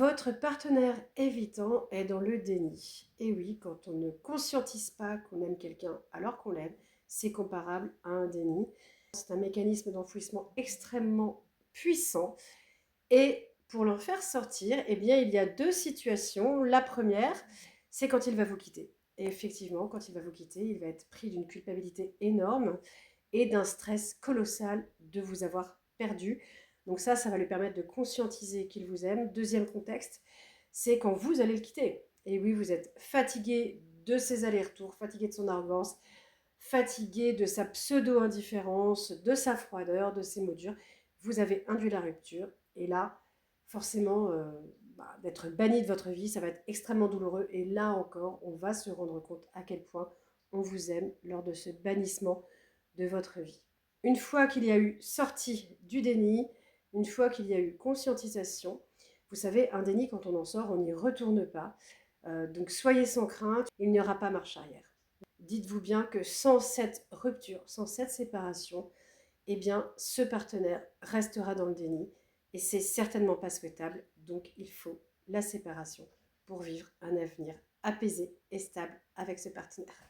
Votre partenaire évitant est dans le déni. Et oui, quand on ne conscientise pas qu'on aime quelqu'un alors qu'on l'aime, c'est comparable à un déni. C'est un mécanisme d'enfouissement extrêmement puissant. Et pour l'en faire sortir, eh bien, il y a deux situations. La première, c'est quand il va vous quitter. Et effectivement, quand il va vous quitter, il va être pris d'une culpabilité énorme et d'un stress colossal de vous avoir perdu. Donc ça va lui permettre de conscientiser qu'il vous aime. Deuxième contexte, c'est quand vous allez le quitter. Et oui, vous êtes fatigué de ses allers-retours, fatigué de son arrogance, fatigué de sa pseudo-indifférence, de sa froideur, de ses mots durs. Vous avez induit la rupture. Et là, forcément, d'être banni de votre vie, ça va être extrêmement douloureux. Et là encore, on va se rendre compte à quel point on vous aime lors de ce bannissement de votre vie. Une fois qu'il y a eu sortie du déni, une fois qu'il y a eu conscientisation, vous savez, un déni, quand on en sort, on n'y retourne pas. Donc soyez sans crainte, il n'y aura pas marche arrière. Dites-vous bien que sans cette rupture, sans cette séparation, eh bien, ce partenaire restera dans le déni et c'est certainement pas souhaitable. Donc, il faut la séparation pour vivre un avenir apaisé et stable avec ce partenaire.